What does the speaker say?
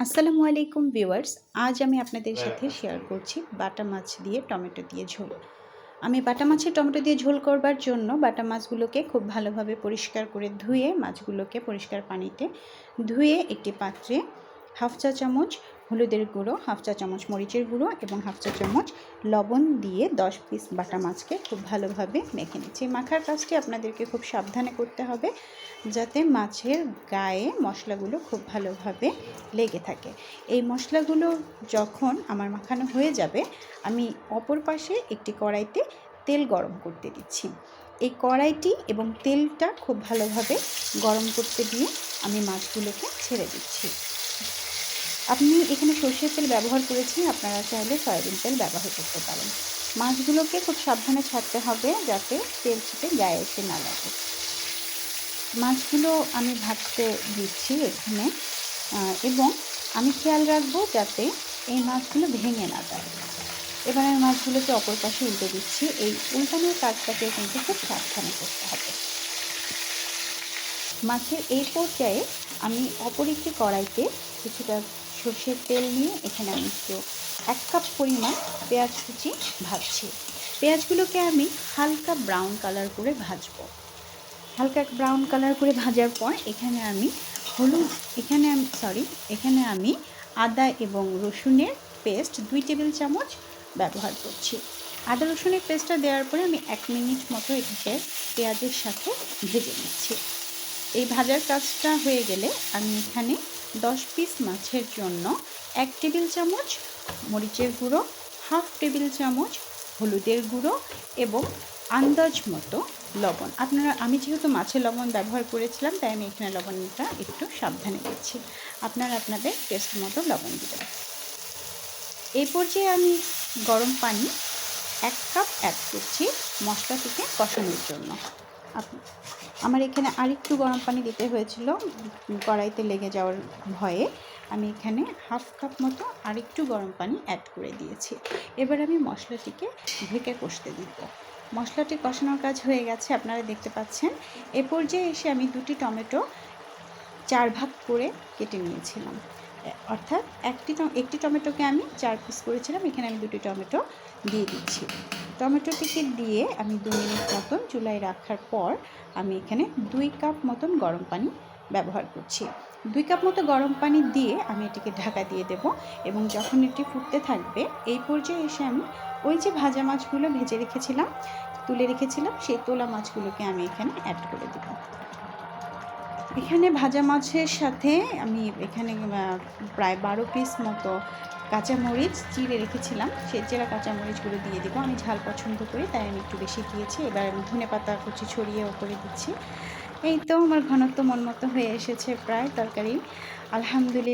আসসালামু আলাইকুম ভিউয়ার্স, আজ আমি আপনাদের সাথে শেয়ার করছি বাটা মাছ দিয়ে টমেটো দিয়ে ঝোল। আমি বাটা মাছের টমেটো দিয়ে ঝোল করবার জন্য বাটা মাছগুলোকে খুব ভালোভাবে পরিষ্কার করে ধুয়ে মাছগুলোকে পরিষ্কার পানিতে ধুয়ে একটি পাত্রে হাফ চা চামচ হলুদের গুঁড়ো, হাফ চা চামচ মরিচের গুঁড়ো এবং হাফ চা চামচ লবণ দিয়ে 10 পিস বাটা মাছকে খুব ভালোভাবে মেখে নিচ্ছি। মাখার কাজটি আপনাদেরকে খুব সাবধানে করতে হবে যাতে মাছের গায়ে মশলাগুলো খুব ভালোভাবে লেগে থাকে। এই মশলাগুলো যখন আমার মাখানো হয়ে যাবে, আমি অপর পাশে একটি কড়াইতে তেল গরম করতে দিচ্ছি। এই কড়াইটি এবং তেলটা খুব ভালোভাবে গরম করতে দিয়ে আমি মাছগুলোকে ছেড়ে দিচ্ছি। আপনি এখানে সরষের তেল ব্যবহার করেছি, আপনারা চাইলে সয়াবিন তেল ব্যবহার করতে পারেন। মাছগুলোকে খুব সাবধানে ছাড়তে হবে যাতে তেল ছিটে গায়ে এসে না লাগে। মাছগুলো আমি ভাজতে দিচ্ছি এখানে এবং আমি খেয়াল রাখবো যাতে এই মাছগুলো ভেঙে না যায়। এবার আমি মাছগুলোকে অপর পাশে উল্টে দিচ্ছি। এই উল্টানোর কাজটাকে কিন্তু খুব সাবধানে করতে হবে। মাছের এই পর্যায়ে আমি অপর একটি কড়াইতে কিছুটা সরষের তেল নিয়ে এখানে আমি একটু 1 কাপ পরিমাণ পেঁয়াজ কুচি ভাজছি। পেঁয়াজগুলোকে আমি হালকা ব্রাউন কালার করে ভাজবো। হালকা ব্রাউন কালার করে ভাজার পর এখানে আমি আদা এবং রসুনের পেস্ট 2 টেবিল চামচ ব্যবহার করছি। আদা রসুনের পেস্টটা দেওয়ার পরে আমি 1 মিনিট মতো এটাকে পেঁয়াজের সাথে ভেজে নিচ্ছি। এই ভাজার কাজটা হয়ে গেলে আমি এখানে 10 পিস মাছের জন্য 1 টেবিল চামচ মরিচের গুঁড়ো, হাফ টেবিল চামচ হলুদের গুঁড়ো এবং আন্দাজ মতো লবণ। আমি যেহেতু মাছের লবণ ব্যবহার করেছিলাম তাই আমি এখানে লবণটা একটু সাবধানে দিচ্ছি। আপনারা আপনাদের টেস্ট মতো লবণ দেবেন। এই পর্যায়ে আমি গরম পানি 1 কাপ অ্যাড করছি মশলাটিকে কষানোর জন্য। আমার এখানে আরেকটু গরম পানি দিতে হয়েছিল কড়াইতে লেগে যাওয়ার ভয়ে। আমি এখানে হাফ কাপ মতো আরেকটু গরম পানি অ্যাড করে দিয়েছি। এবার আমি মশলাটিকে ঢেকে কষতে দিব। মশলাটি কষানোর কাজ হয়ে গেছে, আপনারা দেখতে পাচ্ছেন। এ পর্যায়ে এসে আমি 2টি টমেটো 4 ভাগ করে কেটে নিয়েছিলাম, অর্থাৎ একটি টমেটোকে আমি 4 পিস করেছিলাম। এখানে আমি 2টি টমেটো দিয়ে দিচ্ছি। টমেটোটিকে দিয়ে আমি 2 মিনিট মতন চুলায় রাখার পর আমি এখানে 2 কাপ মতন গরম পানি ব্যবহার করছি। 2 কাপ মতো গরম পানি দিয়ে আমি এটিকে ঢাকা দিয়ে দেব এবং যখন এটি ফুটতে থাকবে এই পর্যায়ে এসে আমি ওই যে ভাজা মাছগুলো তুলে রেখেছিলাম সেই তোলা মাছগুলোকে আমি এখানে অ্যাড করে দেব। এখানে ভাজা মাছের সাথে আমি এখানে প্রায় 12 পিস মতো কাঁচামরিচ চিড়ে রেখেছিলাম, সেই চেরা কাঁচামরিচগুলো দিয়ে দেবো। আমি ঝাল পছন্দ করি তাই আমি একটু বেশি দিয়েছি। এবার আমি ধনেপাতা কুচি ছড়িয়ে ওপরে দিচ্ছি। এই তো আমার ঘনত্ব মন মতো হয়ে এসেছে প্রায় তরকারি, আলহামদুলিল্লাহ।